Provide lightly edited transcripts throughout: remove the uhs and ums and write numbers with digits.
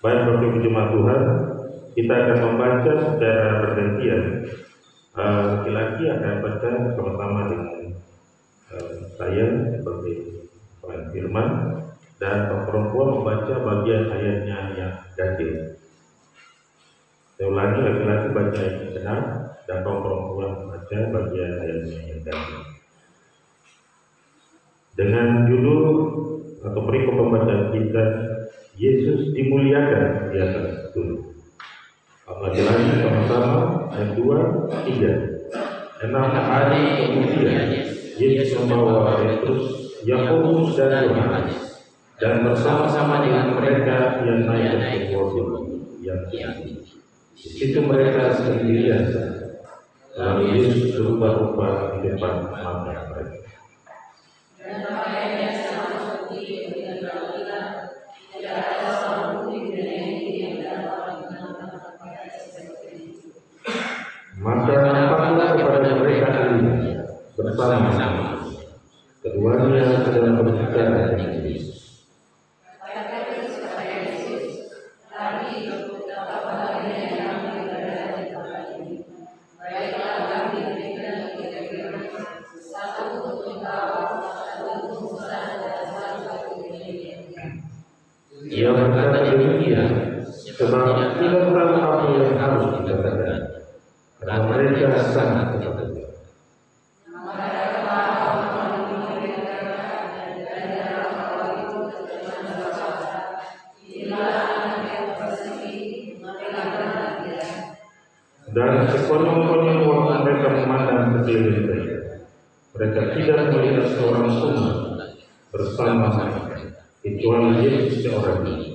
Baik Bapak Ibu Jemaat Tuhan, kita akan membaca secara bergantian. Laki-laki akan baca sama-sama dengan saya sebagai pemain firman, dan perempuan membaca bagian ayatnya yang ganjil. Saya ulangi, laki-laki baca ayat yang benar dan perempuan membaca bagian ayatnya yang ganjil. Dengan judul atau perikop pembacaan kita, Yesus dimuliakan di atas gunung. Lagi sama-sama ayat 2, 3. 6 hari kemudian Yesus membawa Petrus, Yakobus dan Yohanes, dan bersama-sama dengan mereka yang naik ke gunung yang tinggi. Di situ mereka sendirian. Lalu Yesus berubah-ubah di depan mata mereka. Maka nampaklah kepada mereka bersama-sama. Keduanya sedang berbicara dengan Yesus. Ia berkata demikian sebab tidak tahu apa yang harus dikatakan, karena mereka sangat ketakutan. Dan sekonyong-konyong waktu mereka memandang sekeliling mereka tidak melihat seorang pun bersama mereka, kecuali Yesus seorang diri.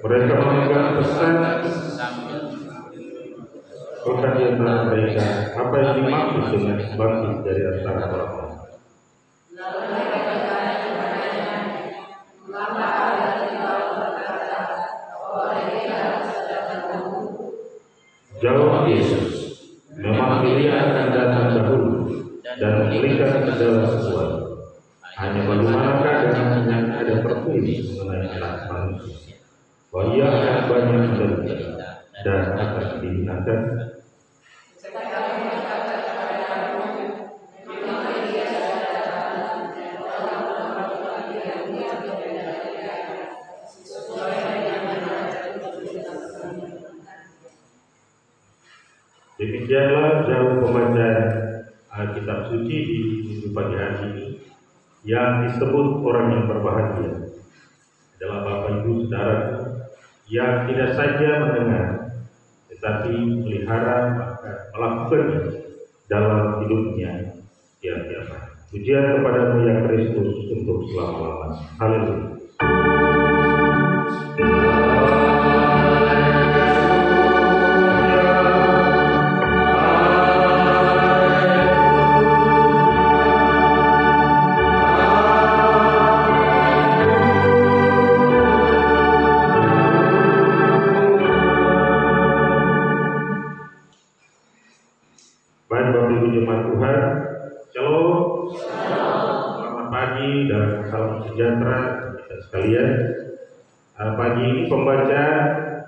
Mereka memegang pesan perkataan mereka, apa yang dimaksud dengan bangkit dari antara orang. Jawab Yesus, memang Dia akan datang dahulu dan memberikan segala sesuatu. Hanya bagaimanakah dengan yang ada tertulis mengenai Anak Manusia, bahwa Ia akan banyak menderita dan akan dihinakan. Demikianlah jauh pembacaan kitab suci di minggu pagi hari ini. Yang disebut orang yang berbahagia adalah Bapak Ibu Saudara yang tidak saja mendengar, tetapi melihara melakukannya dalam hidupnya tiap-tiap hari. Pujian kepada-Mu ya Kristus untuk selama-lamanya. Haleluya. Sejahtera kita sekalian. Pagi ini pembacaan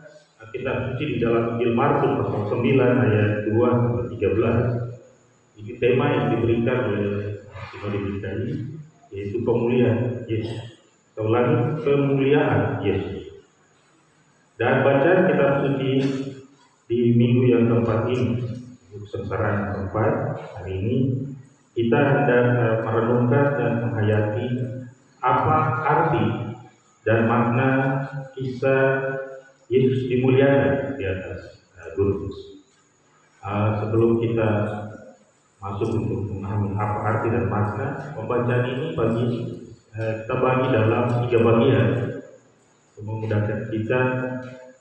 kitab suci di dalam Injil Markus pasal 9 ayat 2 sampai 13. Ini tema yang diberikan oleh Sinode DKI, yaitu pemuliaan Yesus. Kita ulangi, pemuliaan Yesus. Dan bacaan kitab suci di minggu yang keempat ini, kesengsaraan keempat hari ini, kita hendak merenungkan dan menghayati apa arti dan makna kisah Yesus dimuliakan di atas gunung. Sebelum kita masuk untuk memahami apa arti dan makna pembacaan ini, kita bagi dalam 3 bagian untuk memudahkan kita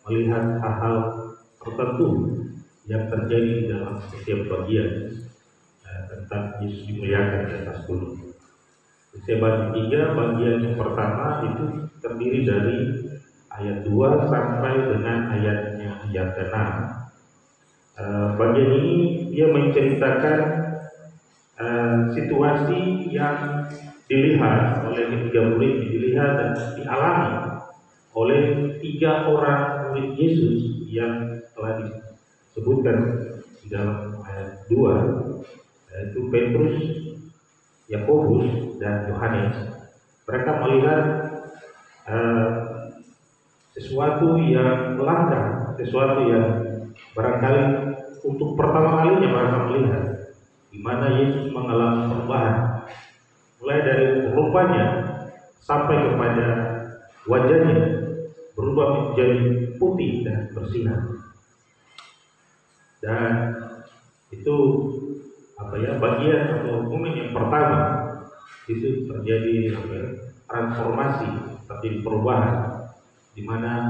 melihat hal-hal tertentu yang terjadi di dalam setiap bagian tentang Yesus dimuliakan di atas gunung. Saya bagi tiga. Bagian yang pertama itu terdiri dari ayat 2 sampai dengan ayat ke-6. Bagian ini dia menceritakan situasi yang dilihat oleh ketiga murid, dilihat dan dialami oleh 3 orang murid Yesus yang telah disebutkan di dalam ayat 2, yaitu Petrus, Yakobus, dan Yohanes. Mereka melihat sesuatu yang langka, sesuatu yang barangkali untuk pertama kalinya mereka melihat, di mana Yesus mengalami perubahan, mulai dari rupanya sampai kepada wajahnya berubah menjadi putih dan bersinar. Dan itu bagian atau momen yang pertama itu terjadi transformasi, terjadi perubahan, di mana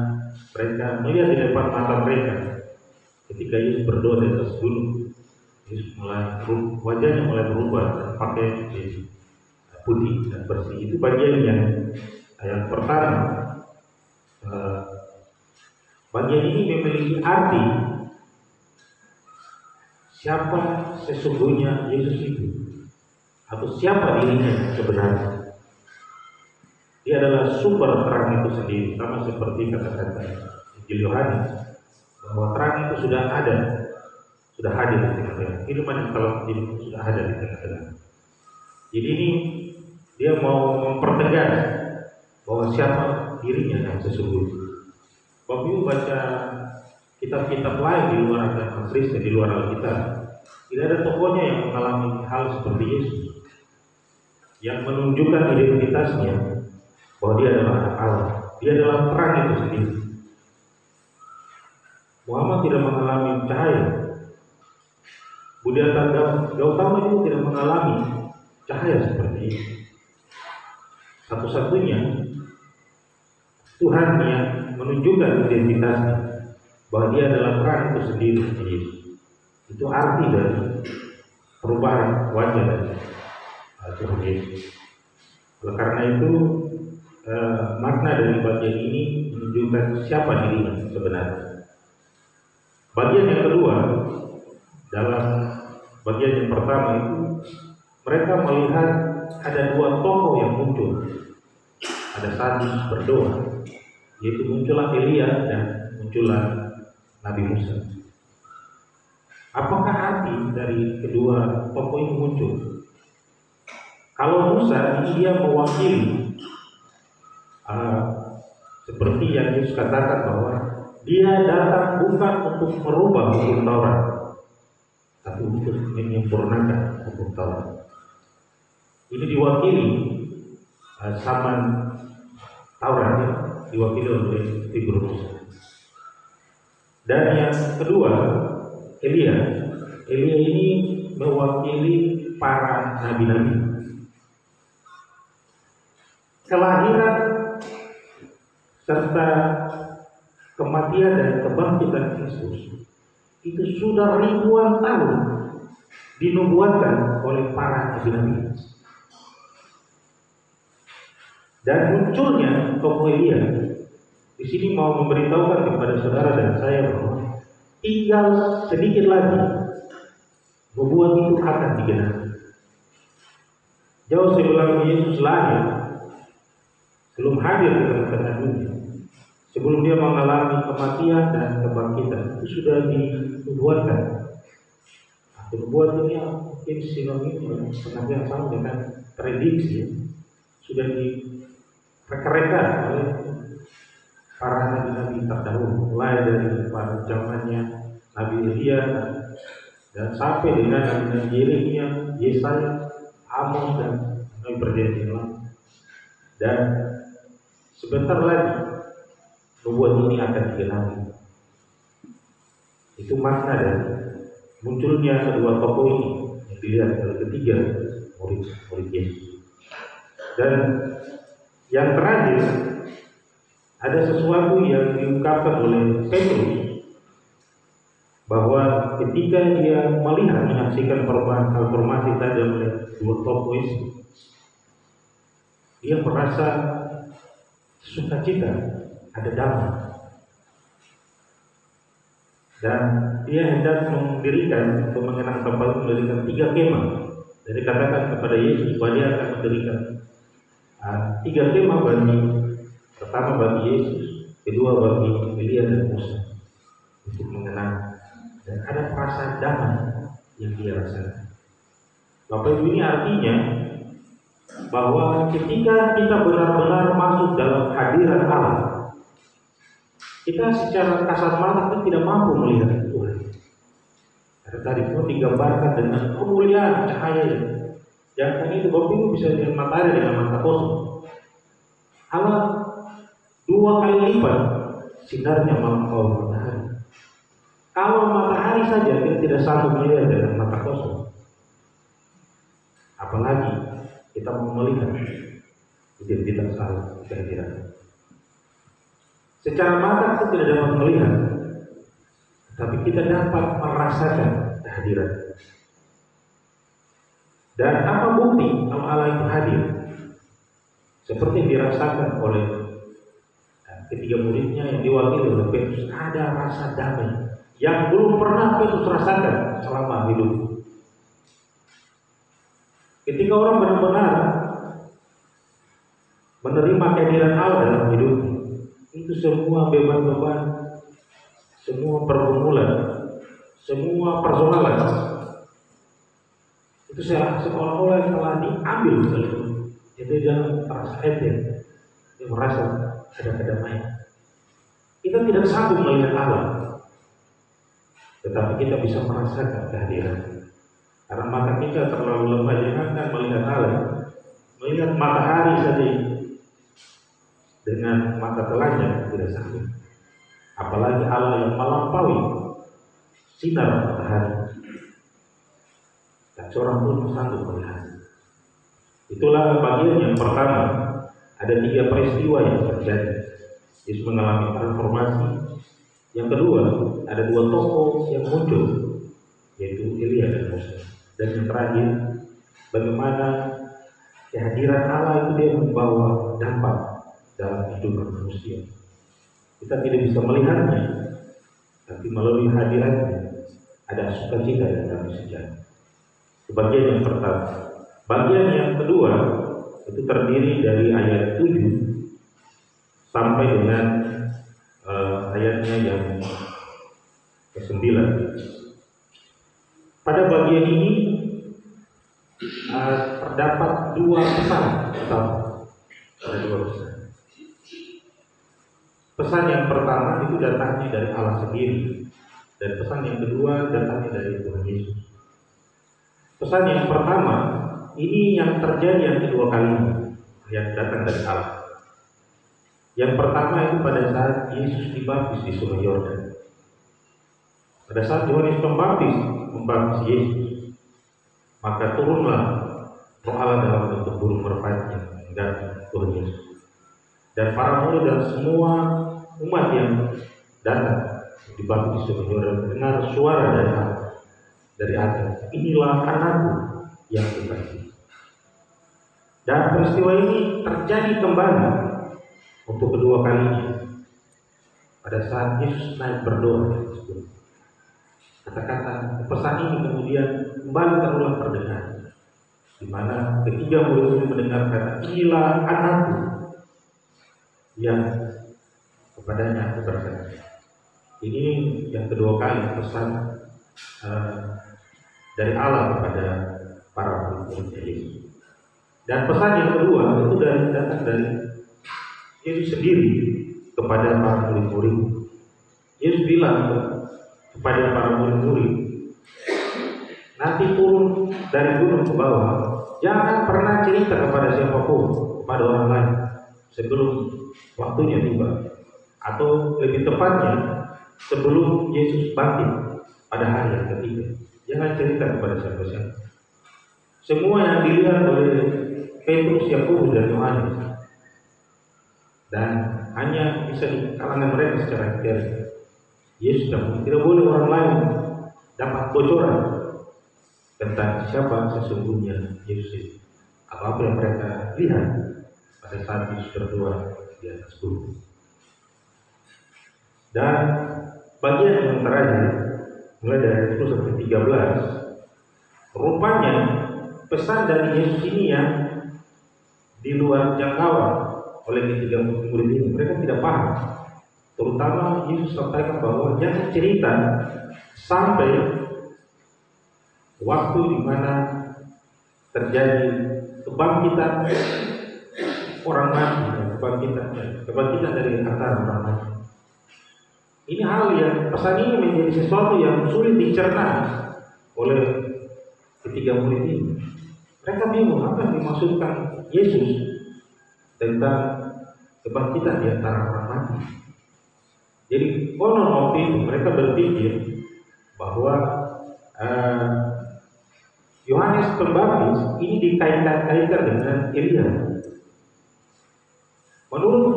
mereka melihat di depan mata mereka ketika Yesus berdoa di atas gunung. Yesus wajahnya mulai berubah dan pakai menjadi putih dan bersih. Itu bagian yang pertama. Bagian ini memiliki arti siapa sesungguhnya Yesus itu, atau siapa dirinya sebenarnya. Dia adalah sumber terang itu sendiri, sama seperti kata-kata Injil Yohanes bahwa terang itu sudah ada, sudah hadir di tengah-tengah. Firman yang telah menjadi sudah ada di tengah-tengah. Jadi ini dia mau mempertegas bahwa siapa dirinya yang sesungguhnya. Bapak Ibu baca kitab-kitab lain di luar agama Kristen, di luar Alkitab, tidak ada tokohnya yang mengalami hal seperti Yesus, yang menunjukkan identitasnya bahwa dia adalah anak Allah. Dia adalah terang itu sendiri. Muhammad tidak mengalami cahaya. Buddha Gautama itu tidak mengalami cahaya seperti ini. Satu-satunya Tuhan yang menunjukkan identitasnya bahwa dia adalah terang itu sendiri. Itu arti dari perubahan wajah dari Tuhan Yesus. Oleh karena itu makna dari bagian ini menunjukkan siapa dirinya sebenarnya. Bagian yang kedua, dalam bagian yang pertama itu mereka melihat ada 2 tokoh yang muncul. Ada saat Yesus berdoa, yaitu muncullah Elia dan muncullah Nabi Musa. Apakah arti dari kedua tokoh ini muncul? Kalau Musa ini dia mewakili seperti yang Yesus katakan bahwa dia datang bukan untuk merubah hukum Taurat, tapi untuk menyempurnakan hukum Taurat. Ini diwakili zaman Taurat, diwakili oleh figur Musa. Dan yang kedua, Elia. Elia ini mewakili para nabi-nabi. Kelahiran serta kematian dan kebangkitan Kristus itu sudah ribuan tahun dinubuatkan oleh para nabi-nabi. Dan munculnya tokoh Elia di sini mau memberitahukan kepada saudara dan saya bahwa tinggal sedikit lagi nubuat itu akan digenapi. Jauh sebelum Yesus lahir, belum hadir di tengah-tengah dunia, sebelum dia mengalami kematian dan kebangkitan, itu sudah dinubuatkan. Nubuat ini mungkin sinonim yang sama dengan prediksi, sudah direka-reka oleh para nabi-nabi terdahulu, mulai dari pada zamannya Nabi Elia dan sampai dengan Nabi Yeremia, Yesaya, Amos dan Nabi Perjanjian Lama. Dan sebentar lagi nubuat ini akan digenapi. Itu makna dari munculnya kedua tokoh ini yang dilihat oleh ketiga murid Yesus. Dan yang terakhir, ada sesuatu yang diungkapkan oleh Petrus bahwa ketika dia melihat menyaksikan perubahan transformasi tadi oleh 2 tokoh itu, dia merasa sukacita, ada damai. Dan dia hendak mendirikan atau mengenang tempat mendirikan 3 kemah. Jadi katakan kepada Yesus bahwa dia akan mendirikan 3 kemah pertama bagi Yesus, kedua bagi Elia dan Musa, untuk mengenang, dan ada perasaan damai yang dia rasakan. Bapak Ibu, ini artinya bahwa ketika kita benar-benar masuk dalam hadirat Allah, kita secara kasat mata kan tidak mampu melihat Tuhan. Karena tadi pun digambarkan dengan kemuliaan cahaya yang kan itu Bapak Ibu bisa lihat matahari dengan mata kosong. Allah 2 kali lipat sinarnya melampaui matahari. Kalau matahari saja kita tidak sanggup melihat dengan mata kosong, apalagi kita mau melihat identitas Allah kehadiran. Secara mata kita tidak dapat melihat, tapi kita dapat merasakan kehadiran. Dan apa bukti kalau Allah itu hadir? Seperti yang dirasakan oleh ketiga muridnya yang diwakili oleh Petrus, ada rasa damai yang belum pernah Petrus rasakan selama hidup. Ketika orang benar-benar menerima kehadiran Allah dalam hidupnya, itu semua beban-beban, semua pergumulan, semua persoalan itu seolah-olah telah diambil oleh Tuhan. Jadi dalam rasa enteng, dia merasa ada kedamaian. Kita tidak sanggup melihat Allah, tetapi kita bisa merasakan kehadiran. Karena mata kita terlalu lemah, jangankan melihat Allah, melihat matahari saja dengan mata telanjang tidak sanggup. Apalagi Allah yang melampaui sinar matahari, dan seorang pun sanggup melihat. Itulah bagian yang pertama. Ada 3 peristiwa yang terjadi. Yesus mengalami transformasi. Yang kedua, ada 2 tokoh yang muncul, yaitu Elia dan Musa. Dan yang terakhir, bagaimana kehadiran Allah itu dia membawa dampak dalam kehidupan manusia. Kita tidak bisa melihatnya, tapi melalui hadiratnya ada sukacita dan damai sejahtera. Itu bagian yang pertama. Bagian yang kedua itu terdiri dari ayat 7 sampai dengan ayatnya yang ke-9. Pada bagian ini terdapat 2 pesan utama. Ada 2 pesan. Pesan yang pertama itu datangnya dari Allah sendiri, dan pesan yang kedua datangnya dari Tuhan Yesus. Pesan yang pertama ini yang terjadi yang kedua kalinya, yang datang dari Allah. Yang pertama itu pada saat Yesus dibaptis di Sungai Yordan. Pada saat Yohanes Pembaptis membaptis Yesus, maka turunlah Roh Allah dalam bentuk burung merpati yang mengganti Tuhan Yesus. Dan para murid dan semua umat yang datang dibaptis di Sungai Yordan mendengar suara dari Allah, dari atas, inilah anakku yang kekasih. Dan peristiwa ini terjadi kembali untuk kedua kalinya pada saat Yesus naik berdoa. Kata-kata pesan ini kemudian kembali terulang terdengar, di mana ketiga murid itu mendengar kata, inilah anakku yang kepadanya aku berkenan. Ini yang kedua kali pesan dari Allah kepada para murid Yesus. Dan pesan yang kedua itu datang dari Yesus sendiri kepada para murid-murid. Yesus bilang kepada para murid-murid, nanti turun dari gunung ke bawah, jangan pernah cerita kepada siapapun, kepada orang lain sebelum waktunya tiba, atau lebih tepatnya sebelum Yesus bangkit pada hari yang ketiga. Jangan cerita kepada siapa-siapa. Semua yang dilihat oleh Petrus, Yakobus dan Yohanes, dan hanya bisa di kalangan mereka secara detail. Yesus tidak boleh orang lain dapat bocoran tentang siapa sesungguhnya Yesus itu. Apa yang mereka lihat pada saat Yesus berdoa di atas gunung. Dan bagian yang terakhir, mulai dari 10 sampai 13, rupanya pesan dari Yesus ini yang di luar jangkauan oleh ketiga murid ini. Mereka tidak paham. Terutama Yesus sampaikan bahwa jangan cerita sampai waktu di mana terjadi kebangkitan orang mati, kebangkitan dari antara orang mati. Ini hal yang pesan ini menjadi sesuatu yang sulit dicerna oleh ketiga murid ini. Mereka bingung apa yang dimaksudkan Yesus tentang kebangkitan di antara orang mati. Jadi konon waktu itu mereka berpikir bahwa Yohanes Pembaptis ini dikait-kaitkan dengan Elia. Menurut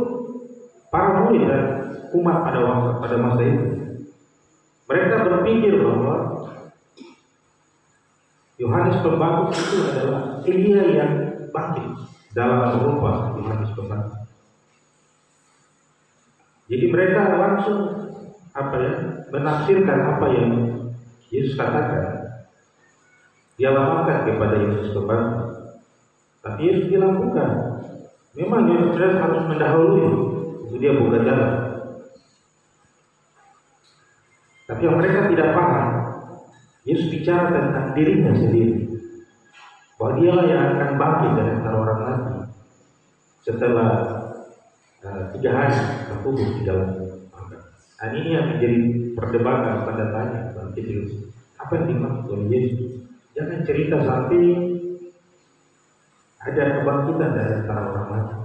para murid dan umat pada masa itu, mereka berpikir bahwa Yohanes Pembaptis itu adalah Elia yang bangkit dalam rupa Yohanes Pembaptis. Jadi mereka langsung menafsirkan apa yang Yesus katakan. Dia lamarkan kepada Yesus Pembaptis. Tapi Yesus bilang bukan. Memang Yohanes harus mendahului, itu dia buka jalan. Tapi yang mereka tidak paham, Yesus bicara tentang dirinya sendiri, bahwa dialah yang akan bangkit dari antara orang mati setelah 3 hari terkubur di dalam surga. Dan ini yang menjadi perdebatan pada tanya bangkit Yesus. Apa yang dimaksud oleh Yesus? Jangan cerita sampai ada kebangkitan dari antara orang mati.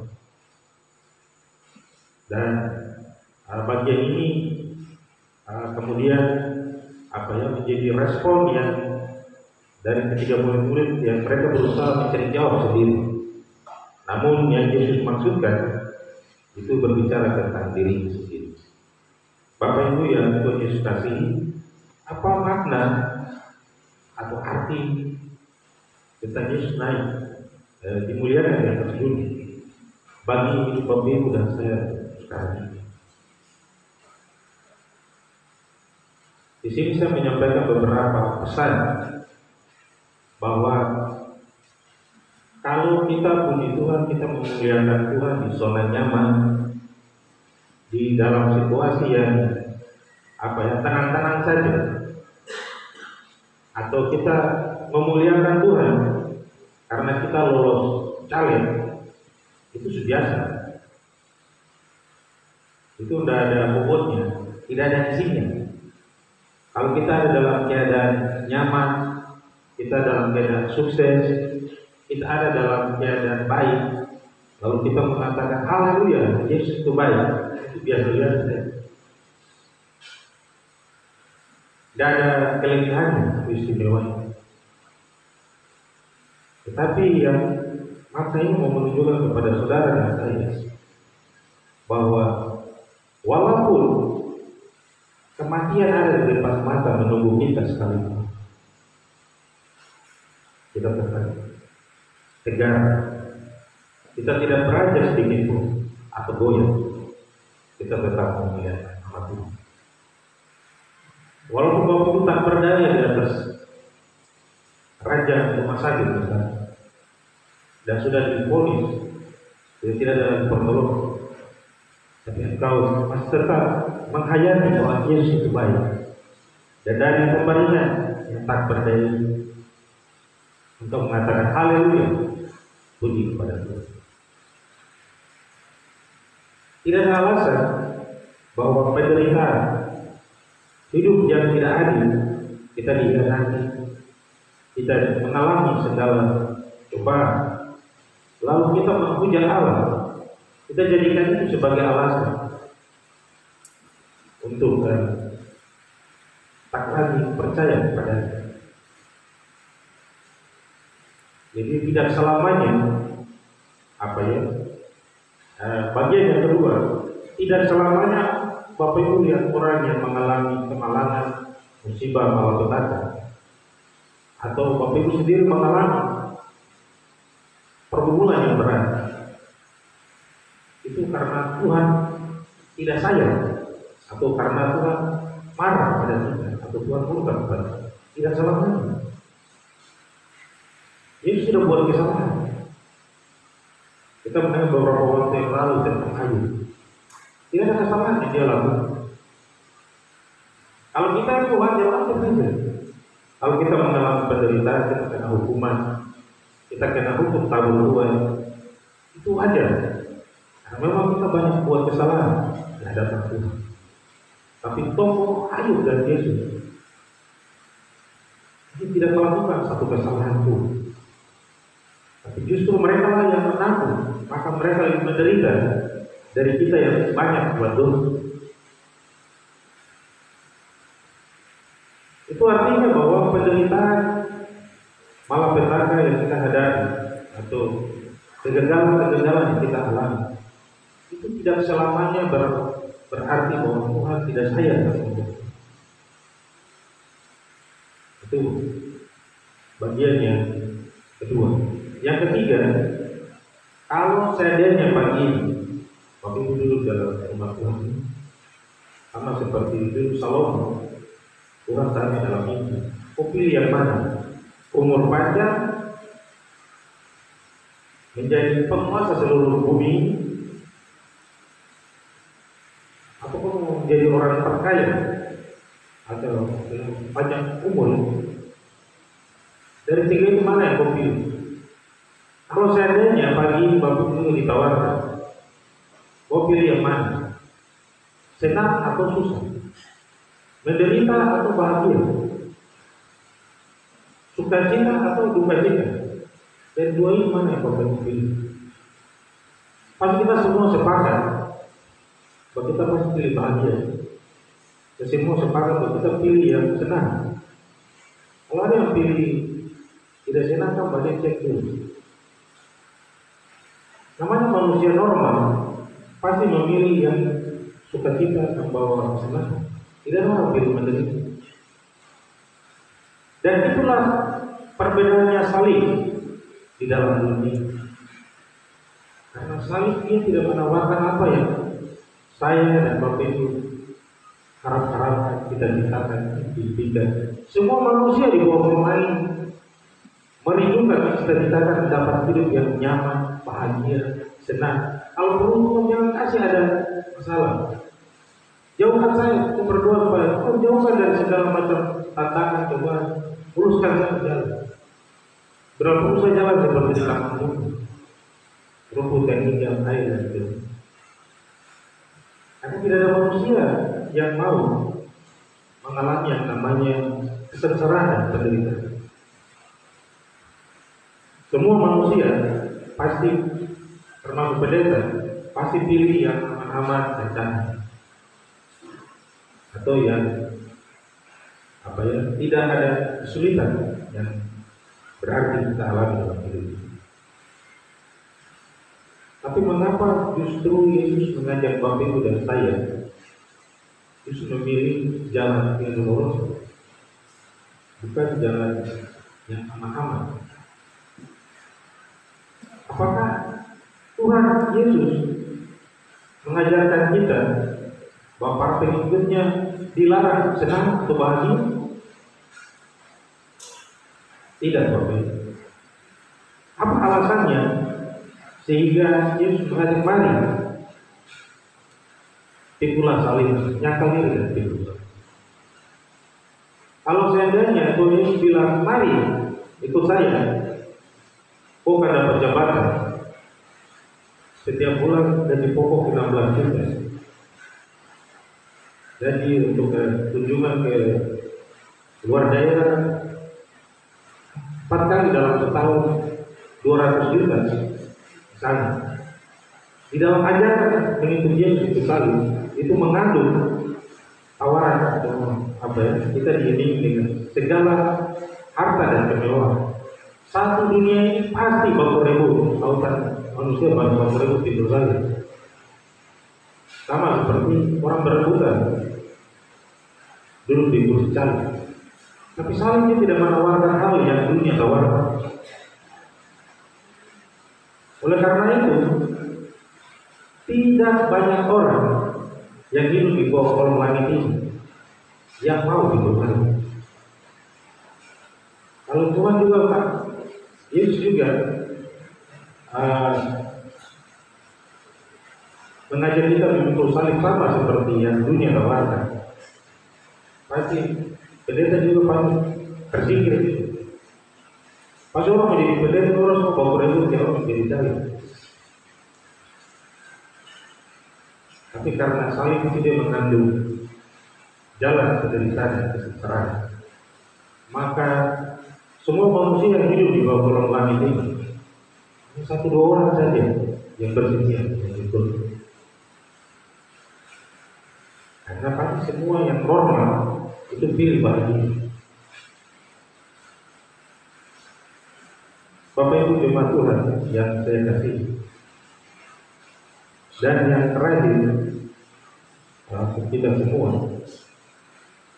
Dan bagian ini kemudian menjadi respon yang dari ketiga murid-murid yang mereka berusaha mencari jawab sendiri. Namun yang Yesus maksudkan itu berbicara tentang diri sendiri. Bapak Ibu yang Tuhan Yesus kasihi, apa makna atau arti tentang Yesus naik dimuliakan di atas dunia bagi hidup Bapak Ibu dan saya sekarang ini? Di sini saya menyampaikan beberapa pesan bahwa kalau kita puji Tuhan, kita memuliakan Tuhan di zona nyaman, di dalam situasi yang tenang-tenang saja, atau kita memuliakan Tuhan karena kita lolos caleg, itu sudah biasa. Itu tidak ada bobotnya, tidak ada isinya. Kalau kita ada dalam keadaan nyaman, kita dalam keadaan sukses, kita ada dalam keadaan baik, lalu kita mengatakan haleluya, Yesus itu baik, itu biasa-biasa. Tidak ada kelebihannya, istimewanya. Tetapi yang masa ini mau menunjukkan kepada saudara dan saya bahwa walaupun kematian ada di depan mata menunggu kita sekalipun, kita tetap tegar, kita tidak beranjak sedikit pun atau goyah, kita tetap memuliakan nama Tuhan. Walaupun Bapak itu tak berdaya di atas raja rumah sakit misalnya, dan sudah divonis tidak ada pertolongan, tapi engkau masih tetap menghayati bahwa Yesus itu baik, dan dari pemberian yang tak berdaya untuk mengatakan haleluya, puji kepada Tuhan. Tidak ada alasan bahwa penderitaan, hidup yang tidak adil, kita dihianati, kita mengalami segala cobaan, lalu kita menghujat Allah, kita jadikan itu sebagai alasan untuk tak lagi percaya kepada-Nya. Jadi tidak selamanya bagian yang kedua, tidak selamanya Bapak Ibu lihat orang yang mengalami kemalangan, musibah, malapetaka, atau Bapak Ibu sendiri mengalami pergumulan yang berat, itu karena Tuhan tidak sayang, atau karena Tuhan marah pada kita, atau Tuhan murka kepada kita. Tidak selamanya. Yesus sudah buat kesalahan. Kita mendengar beberapa waktu yang lalu tentang Ayub. Tidak ada kesalahan yang dia lakukan. Kalau kita itu wajar saja. Kalau kita mengalami penderitaan, kita kena hukuman, kita kena hukum tabur tuai, itu wajar. Karena memang kita banyak buat kesalahan di hadapan Tuhan. Tapi tokoh Ayub dan Yesus ini tidak melakukan satu kesalahan pun. Tapi justru mereka lah yang menanggung, maka mereka lebih menderita dari kita yang banyak buat dosa. Itu artinya bahwa penderitaan, malapetaka yang kita hadapi atau kegagalan-kegagalan yang kita alami itu tidak selamanya berarti bahwa Tuhan tidak sayang kepada kita. Itu bagian yang kedua. Yang ketiga, kalau seandainya pagi ini Bapak Ibu duduk dalam rumah Tuhan, sama seperti itu Salomo, Tuhan tanya dalam mimpi, kau pilih yang mana? Umur panjang, menjadi penguasa seluruh bumi, atau kau mau menjadi orang terkaya, atau panjang umur? Dari tiga itu mana yang kau pilih? Kalau seandainya pagi ini Bapak Ibu ditawarkan, kau pilih yang mana? Senang atau susah? Menderita atau bahagia? Sukacita atau duka cita? Dan dua ini mana yang kau pilih? Pasti kita semua sepakat bahwa kita pasti pilih bahagia. Dan semua sepakat bahwa kita pilih yang senang. Kalau ada yang pilih tidak senang, kan banyak cek dulu. Namanya manusia normal pasti memilih yang sukacita, membawa senang. Tidak ada orang pilih menderita. Dan itulah perbedaannya salib di dalam dunia. Karena salib ini tidak menawarkan apa yang saya dan Bapak Ibu harap-harapkan, kita mintakan, impikan. Semua manusia di bawah pemain merindukan, cita-citakan dapat hidup yang nyaman, bahagia, senang. Kalau perlu jangan kasih ada masalah. Jauhkan saya, aku berdoa kepada Tuhan, jauhkan dari segala macam tantangan, cobaan, luruskan saya jalan. Berapa saya jalan seperti di kampung, rumput yang hijau, air dan sebagainya. Karena tidak ada manusia yang mau mengalami yang namanya kesengsaraan dan penderitaan. Semua manusia pasti, termasuk pendeta, pasti pilih yang aman-aman dan damai, atau yang tidak ada kesulitan yang berarti kita alami dalam hidup ini. Tapi mengapa justru Yesus mengajak Bapak Ibu dan saya justru memilih jalan yang lurus, bukan jalan yang aman-aman? Apakah Tuhan Yesus mengajarkan kita bahwa para pengikutnya dilarang senang atau bahagia? Tidak, Bapak. Apa alasannya sehingga Yesus mengajak mari pikulah salib, nyakal diri dan pikul. Kalau seandainya Tuhan Yesus bilang mari ikut saya, kau akan dapat jabatan setiap bulan gaji pokok 16 juta. Jadi untuk kunjungan ke luar daerah 4 kali dalam setahun 200 juta sana. Di dalam ajaran mengikuti Yesus itu kali itu mengandung tawaran atau kita diiringi dengan segala harta dan kemewahan. Satu dunia ini pasti baku ribu lautan manusia baku ribu tidur saja. Sama seperti orang berebutan duduk di kursi calon. Tapi salibnya tidak menawarkan hal yang dunia tawarkan. Oleh karena itu, Tidak banyak orang yang hidup di bawah kolong langit ini yang mau hidup lagi. Kalau Tuhan juga Pak, Yesus juga mengajar kita memikul salib sama seperti yang dunia tawarkan. Pasti pendeta juga pasti berpikir itu. Pas orang menjadi pendeta, orang semua bawa itu kalau menjadi salib. Tapi karena salib itu dia mengandung jalan penderitaan dan kesengsaraan, maka semua manusia yang hidup di bawah kolong langit ini, satu dua orang saja yang bersedia mengikut. Karena pasti semua yang normal itu pilih bahagia. Bapak Ibu jemaat Tuhan yang saya kasih, dan yang terakhir untuk kita semua,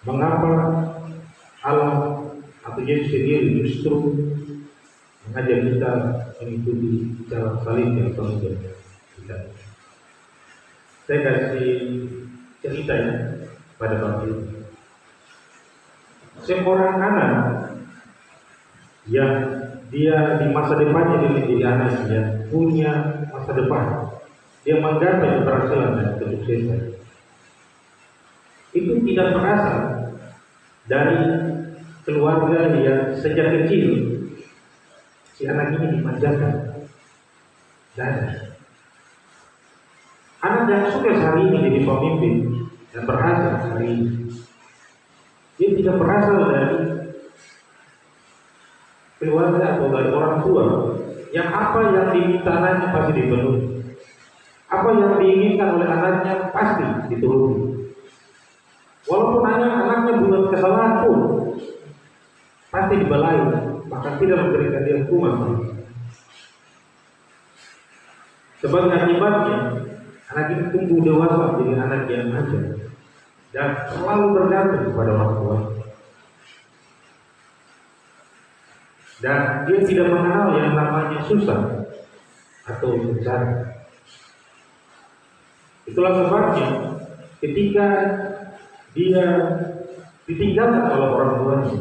mengapa Allah atau Yesus sendiri justru mengajak kita mengikuti jalan salib yang panjang kita. Saya kasih cerita ya pada waktu itu. Seorang anak yang dia di masa depannya dia menjadi anak yang punya masa depan, dia menggapai keberhasilan dan kesuksesan. Itu tidak berasal dari keluarga yang sejak kecil si anak ini dimanjakan. Dan anak yang sukses hari ini jadi pemimpin dan berhasil hari ini, dia tidak berasal dari keluarga atau dari orang tua yang apa yang diminta anaknya pasti dipenuhi, apa yang diinginkan oleh anaknya pasti dituruti. Walaupun anaknya buat kesalahan pun pasti dibelai, bahkan tidak memberikan dia hukuman. Sebagai akibatnya, anak ini tumbuh dewasa menjadi anak yang manja dan selalu bergantung kepada orang tua. Dan dia tidak mengenal yang namanya susah atau bencana. Itulah sebabnya ketika dia ditinggalkan oleh orang tuanya,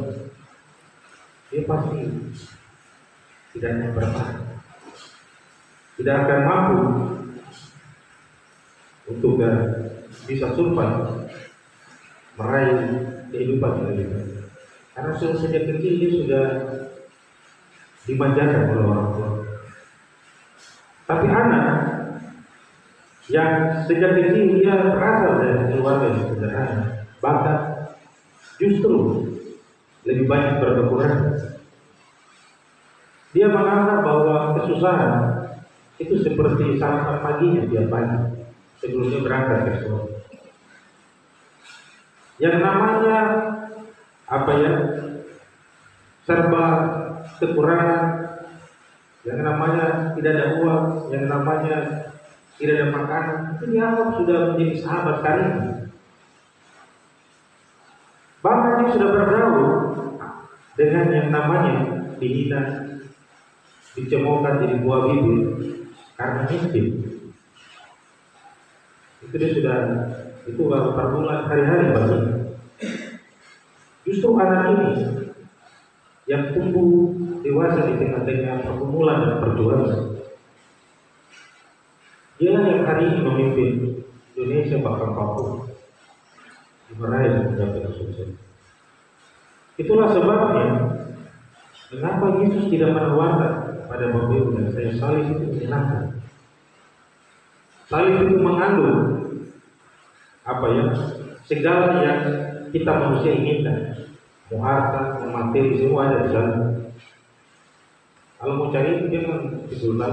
dia pasti tidak akan bertahan, tidak akan mampu untuk bisa survive, meraih kehidupan yang lebih baik. Karena sejak kecil dia sudah dimanjakan oleh orang tua. Tapi anak yang sejak kecil dia berasal dari keluarga yang sederhana, bahkan justru lebih banyak berkekurangan. Dia menganggap bahwa kesusahan itu seperti sarapan paginya tiap pagi sebelumnya berangkat ke sekolah. Yang namanya serba kekurangan, yang namanya tidak ada uang, yang namanya tidak ada makanan, itu dianggap sudah menjadi sahabat karib. Bahkan dia sudah bergaul dengan yang namanya dihina, dicemoohkan jadi buah bibir karena miskin. Itu baru permulaan hari-hari baginya. Justru anak ini yang tumbuh dewasa di tengah-tengah pergumulan dan perjuangan, dialah yang hari ini memimpin Indonesia bahkan Papua meraih dan mencapai kesuksesan. Itulah sebabnya mengapa Yesus tidak menawarkan pada Bapak Ibu dan saya salib itu menyenangkan. Salib itu mengandung segala yang kita manusia inginkan, mau harta, mau materi, semua ada di sana. Kalau mau cari itu jangan di sultan,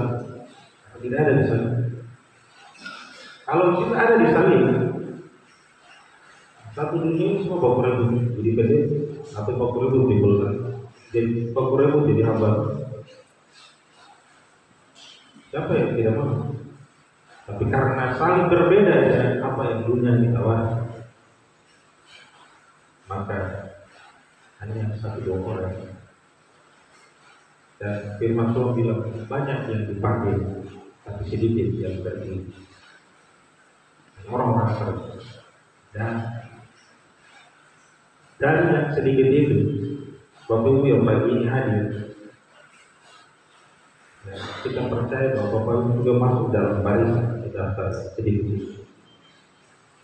tidak ada di sana. Kalau kita ada di salib, satu dunia ini semua baku ribu jadi gede, atau baku ribu di sultan, jadi baku ribu jadi hamba. Siapa yang tidak mau? Tapi karena saling berbeda dengan apa yang dunia ditawarkan, maka hanya satu dua orang. Dan firman Tuhan bilang banyak yang dipanggil, tapi sedikit yang terpilih. orang terus. Dan dari yang sedikit itu, Bapak Ibu yang pagi ini hadir, ya, kita percaya bahwa Bapak Ibu juga masuk dalam barisan daftar sedikit itu.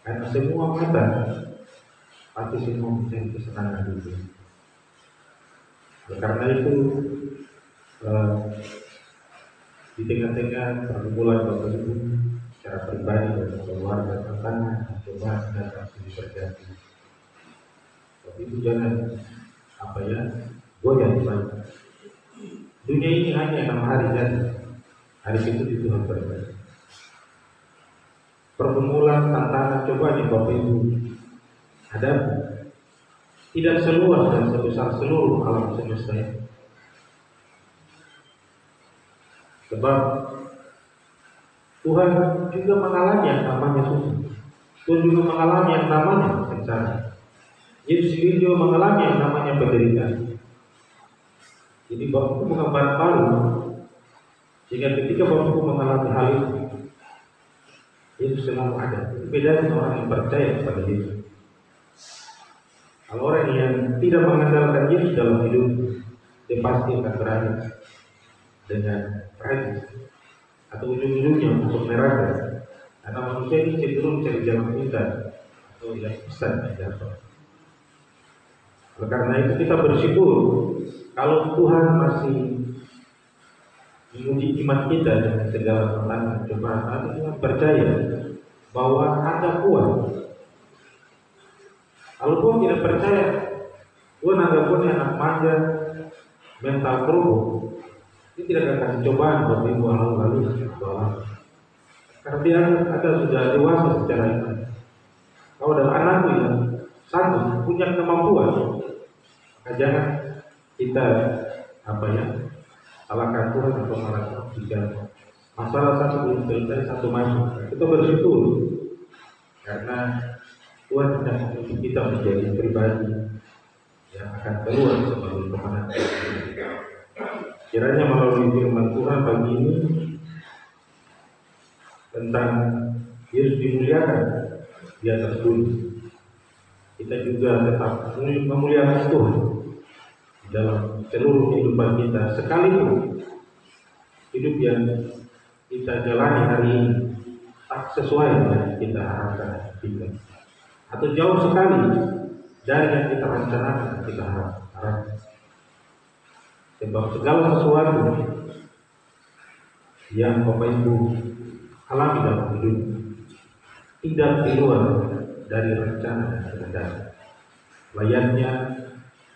Karena semua mata pasti semua mencari kesenangan itu. Karena itu di tengah-tengah pergumulan Bapak Ibu secara pribadi dan keluarga, tantangan, cobaan dan pasti terjadi. Bapak Ibu jangan goyah banyak. Dunia ini hanya 6 hari saja. Hari itu di Tuhan berbeda. Pergumulan, tantangan, cobaan yang Bapak Ibu hadapi tidak seluas dan sebesar seluruh alam semesta ini. Sebab Tuhan juga mengalami yang namanya susah. Tuhan juga mengalami yang namanya sengsara. Yesus juga mengalami yang namanya penderitaan. Jadi Bapak Ibu bukan baru, sehingga ketika Bapak Ibu mengalami hal itu, Yesus selalu ada. Beda dengan orang yang percaya kepada Yesus. Kalau orang yang tidak mengandalkan Yesus dalam hidup, dia pasti akan berakhir dengan tragis atau ujung-ujungnya masuk neraka. Karena manusia ini cenderung mencari jalan pintas atau yang pesan jatuh. Oleh karena itu kita bersyukur kalau Tuhan masih menguji iman kita dengan segala tantangan cobaan. Tapi kita percaya bahwa Anda kuat. Kalau Tuhan tidak percaya, Tuhan anggap pun anak manja, mental keruh, dia tidak akan kasih cobaan buat ibu lalu bawah. Karena dia ada sudah dewasa secara iman. Kalau ada anakku yang sanggup punya kemampuan, maka jangan kita salahkan Tuhan atau salahkan jika masalah satu belum selesai satu masuk. Kita bersyukur karena Tuhan tidak menguji kita menjadi pribadi yang akan keluar sebagai pemenang. Kiranya melalui firman Tuhan pagi ini tentang Yesus dimuliakan di atas bumi, kita juga tetap memuliakan Tuhan dalam seluruh kehidupan kita, sekalipun hidup yang kita jalani hari ini tak sesuai dengan yang kita harapkan kita, atau jauh sekali dari yang kita rencanakan, kita harapkan. Sebab segala sesuatu yang Bapak Ibu alami dalam hidup tidak keluar dari rencana dan kehendak. Layaknya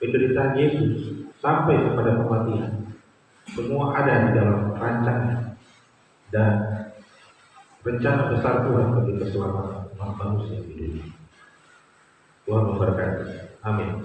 penderitaan Yesus sampai kepada kematian, semua ada di dalam rancangan dan rencana besar Tuhan bagi keselamatan umat manusia di dunia. Tuhan memberkati. Amin.